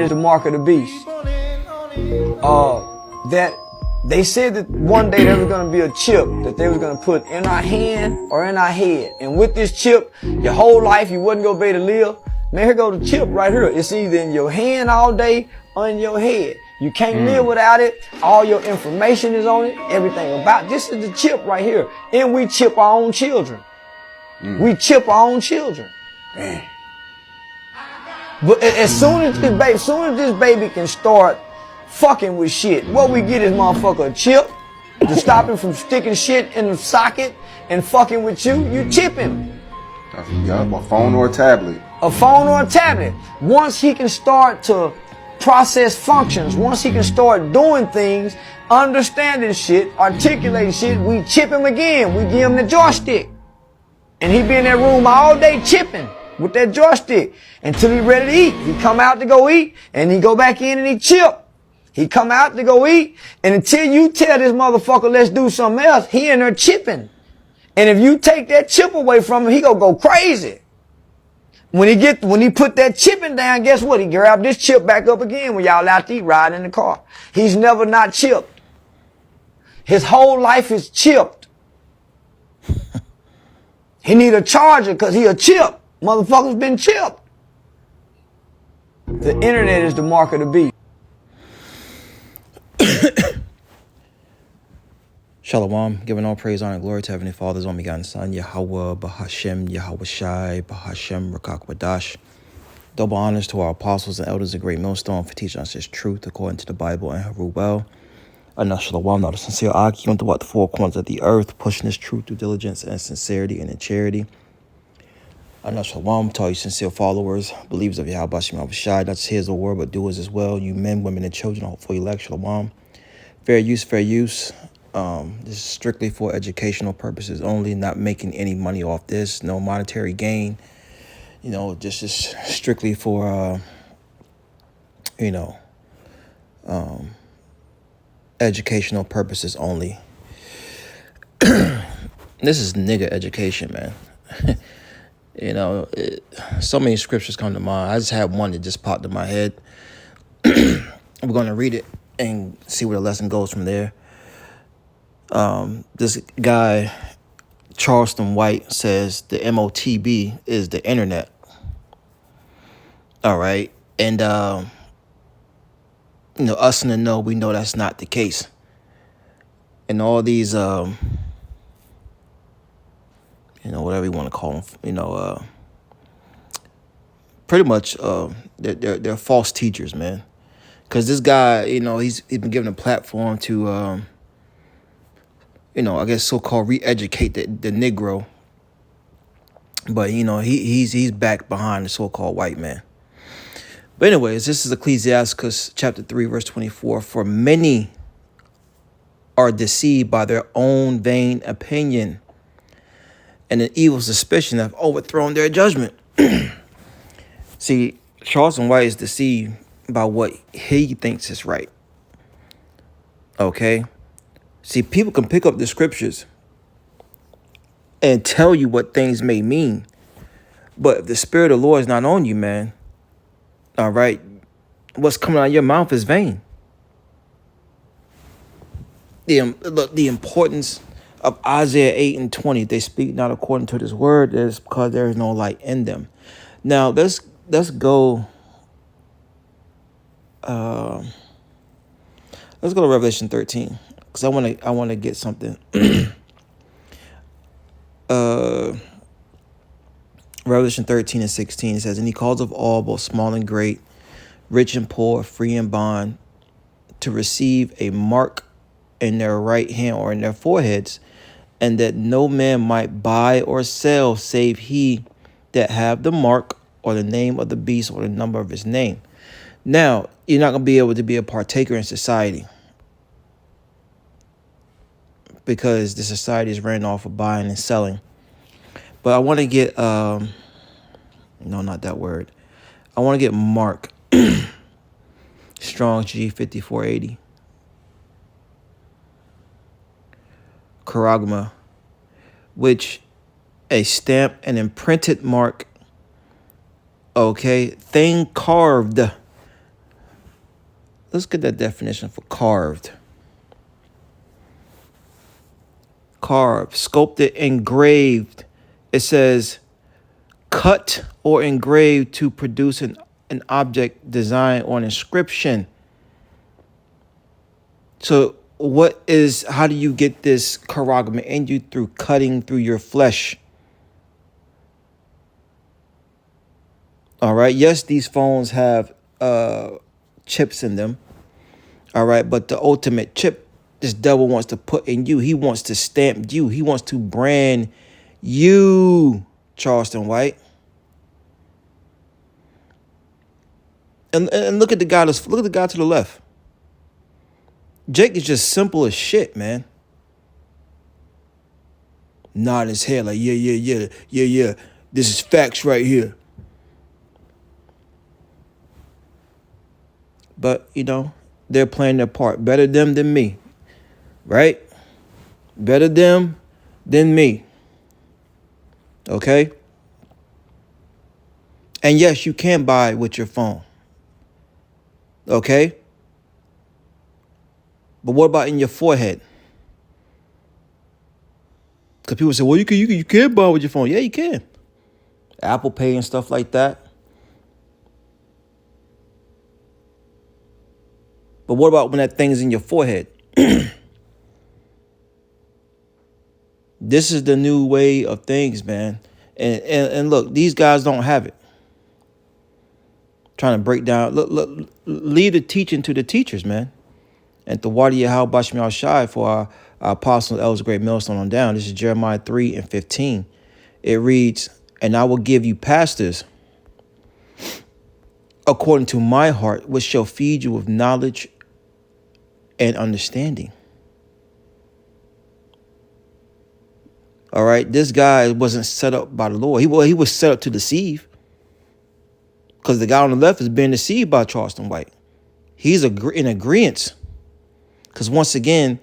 internet is the mark of the beast. That they said that one day there was going to be a chip that they was going to put in our hand or in our head. And with this chip, your whole life you wasn't going to be able to live. Man, here go the chip right here. It's either in your hand all day or in your head. You can't live without it. All your information is on it. Everything about this is the chip right here. And we chip our own children. We chip our own children. Man. But as soon as this baby can start fucking with shit, what we get is motherfucker a chip to stop him from sticking shit in the socket and fucking with you. You chip him. Yeah, a phone or a tablet. A phone or a tablet. Once he can start to process functions, once he can start doing things, understanding shit, articulating shit, we chip him again. We give him the joystick. And he be in that room all day chipping with that joystick until he ready to eat. He come out to go eat and he go back in and he chip. He come out to go eat, and until you tell this motherfucker, let's do something else, he in there chipping. And if you take that chip away from him, he gonna go crazy. When he put that chipping down, guess what? He grab this chip back up again when y'all out to eat, riding in the car. He's never not chipped. His whole life is chipped. He need a charger because he a chip. Motherfucker's been chipped. The internet is the mark of the beast. Shalom, giving all praise, honor, and glory to Heavenly Father's only begotten Son, Yahweh, Bahashem, Yahweh Shai, Bahashem, Rakak Wadash. Double honors to our apostles and elders of Great Millstone for teaching us His truth according to the Bible and Harubel. Anah Shalom, not a sincere Aki, unto what the four corners of the earth, pushing His truth through diligence and sincerity and in charity. Anah Shalom to all you sincere followers, believers of Yahweh Shem Yahweh Shai, not just hearers of the word, but doers as well. You men, women, and children, hopefully elect Shalom. Fair use, fair use. This is strictly for educational purposes only, not making any money off this, no monetary gain. You know, just strictly for, educational purposes only. This is nigga education, man. So many scriptures come to mind. I just had one that just popped in my head. We're going to read it and see where the lesson goes from there. This guy, Charleston White, says the Motb is the internet. All right. And, us in the know, we know that's not the case. And all these, whatever you want to call them, pretty much, they're false teachers, man. Because this guy, he's been given a platform to, I guess so-called re-educate the Negro. But, he's back behind the so-called white man. But anyways, this is Ecclesiastes chapter 3, verse 24. For many are deceived by their own vain opinion, and an evil suspicion have overthrown their judgment. See, Charleston White is deceived by what he thinks is right. Okay? See, people can pick up the scriptures and tell you what things may mean. But if the Spirit of the Lord is not on you, man, all right, what's coming out of your mouth is vain. The importance of Isaiah 8 and 20, they speak not according to this word, is because there is no light in them. Now, let's go. Let's go to Revelation 13. Because I want to get something. Revelation 13 and 16 says, and he calls of all, both small and great, rich and poor, free and bond, to receive a mark in their right hand or in their foreheads, and that no man might buy or sell save he that have the mark or the name of the beast or the number of his name. Now, you're not going to be able to be a partaker in society, because the society is ran off of buying and selling. But I want to get, no, not that word. I want to get Mark, Strong G 5480. Charagma, which a stamp and imprinted mark, okay, thing carved Let's get that definition for carved. Carved, sculpted, engraved. It says cut or engraved to produce an object, design, or an inscription. So how do you get this charagma in you? Through cutting through your flesh. All right. Yes, these phones have chips in them. All right. But the ultimate chip this devil wants to put in you, he wants to stamp you. He wants to brand you, Charleston White. And look at the guy. Look at the guy to the left. Jake is just simple as shit, man. Nodding his head like, yeah. This is facts right here. But, they're playing their part. Better them than me. Right? Better them than me. Okay? And yes, you can buy with your phone. Okay? But what about in your forehead? Because people say, well, you can buy with your phone. Yeah, you can. Apple Pay and stuff like that. But what about when that thing's in your forehead? This is the new way of things, man. And look, these guys don't have it. Trying to break down. Look, leave the teaching to the teachers, man. And to Wadi Yahal Bashmi Al-Shai for our apostle, elders, great millstone on down. This is Jeremiah 3:15. It reads, and I will give you pastors according to my heart, which shall feed you with knowledge and understanding. All right, this guy wasn't set up by the Lord. He was set up to deceive. Because the guy on the left is being deceived by Charleston White. He's in agreement. Because once again,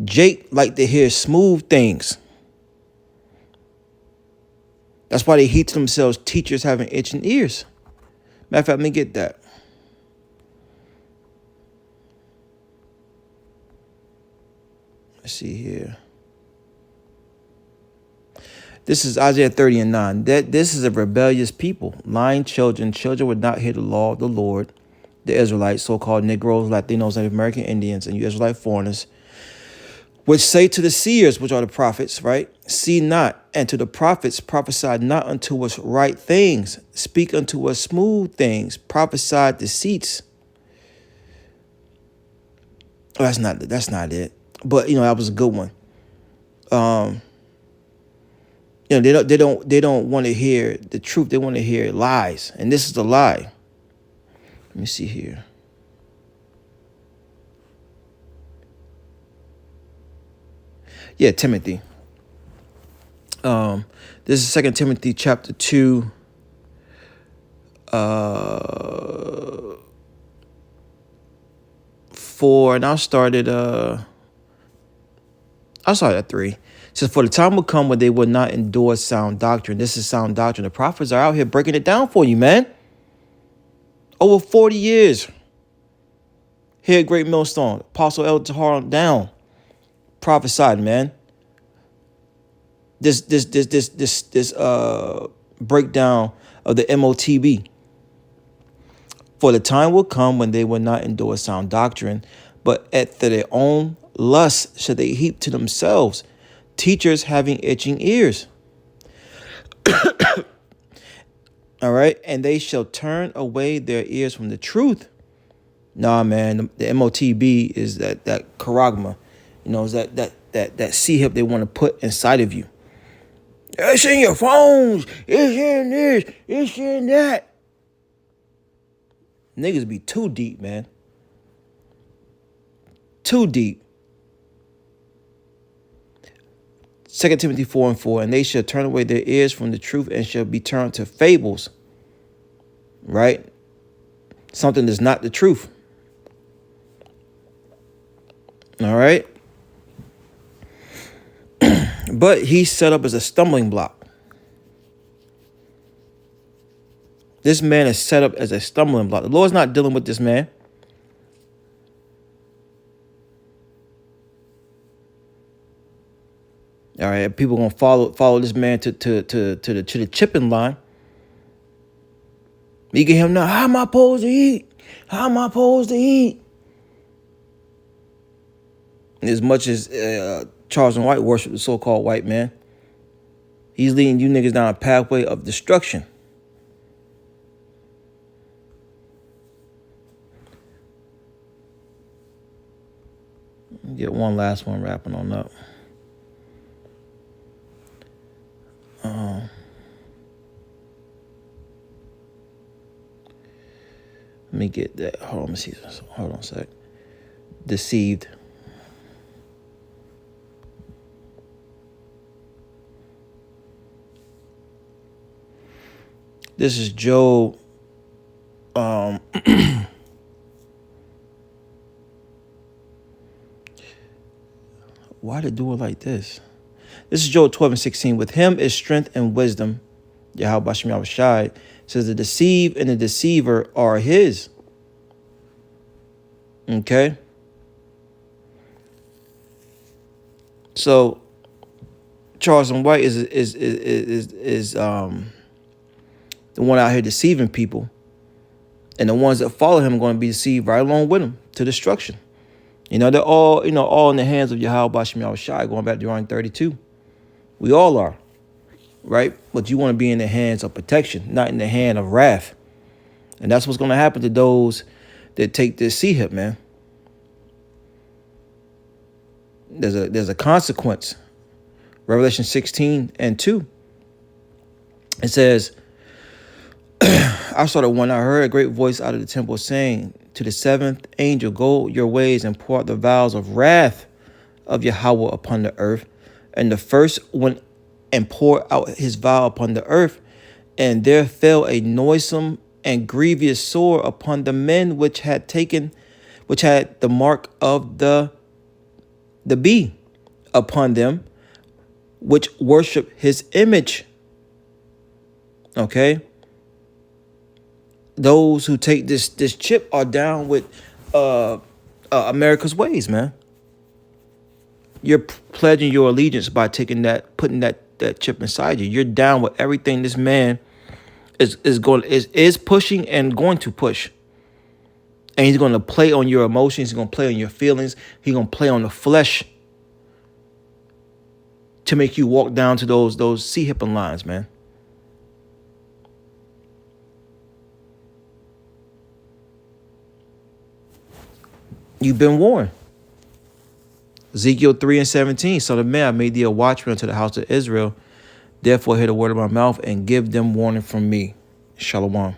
Jake liked to hear smooth things. That's why they heat to themselves teachers having itching ears. Matter of fact, let me get that. Let's see here. This is Isaiah 30:9. This is a rebellious people, lying children. Children would not hear the law of the Lord. The Israelites, so-called Negroes, Latinos, Native American Indians, and you Israelite foreigners, which say to the seers, which are the prophets, right? See not, and to the prophets prophesy not unto us right things. Speak unto us smooth things. Prophesy deceits. Oh, that's not it. But that was a good one. They don't want to hear the truth. They want to hear lies, and this is the lie. Let me see here. Yeah, Timothy. This is 2 Timothy chapter 2. 4, and I'll start at 3. It says, for the time will come when they will not endure sound doctrine. This is sound doctrine. The prophets are out here breaking it down for you, man. Over 40 years. Here at Great Millstone, Apostle Elder Tahar down. Prophesied, man. This breakdown of the Motb. For the time will come when they will not endure sound doctrine, but after their own lusts shall they heap to themselves teachers having itching ears. All right, and they shall turn away their ears from the truth. Nah, man, the Motb is that charagma, is that C-hip they want to put inside of you. It's in your phones. It's in this. It's in that. Niggas be too deep, man. Too deep. 2 Timothy 4:4, and they shall turn away their ears from the truth and shall be turned to fables. Right? Something that's not the truth. All right? But he's set up as a stumbling block. This man is set up as a stumbling block. The Lord's not dealing with this man. All right, people gonna follow this man to the chipping line. You get him now. How am I supposed to eat? How am I supposed to eat? As much as Charleston White worship the so-called white man, he's leading you niggas down a pathway of destruction. Get one last one wrapping on up. Let me get that. Hold on, let me see this. Hold on a sec. Deceived. This is Job. Why did it do it like this? This is Job 12:16. With him is strength and wisdom. Yahweh Bashem Yahweh Shai says the deceive and the deceiver are his. Okay. So Charleston White is the one out here deceiving people. And the ones that follow him are going to be deceived right along with him to destruction. You know, they're all in the hands of Yahweh Bashem Yahweh Shai, going back to Deuteronomy 32. We all are, right? But you want to be in the hands of protection, not in the hand of wrath. And that's what's going to happen to those that take this C-hip, man. There's a consequence. Revelation 16:2. It says, I saw the one, I heard a great voice out of the temple saying to the seventh angel, go your ways and pour out the vials of wrath of Yahweh upon the earth. And the first went and poured out his vial upon the earth, and there fell a noisome and grievous sore upon the men which had the mark of the bee upon them, which worship his image. Okay. Those who take this chip are down with America's ways, man. You're pledging your allegiance by putting that chip inside you. You're down with everything this man is pushing and going to push. And he's going to play on your emotions. He's going to play on your feelings. He's going to play on the flesh to make you walk down to those C-hipping lines, man. You've been warned. Ezekiel 3:17. Son of man, I made thee a watchman unto the house of Israel. Therefore, hear the word of my mouth and give them warning from me. Shalom.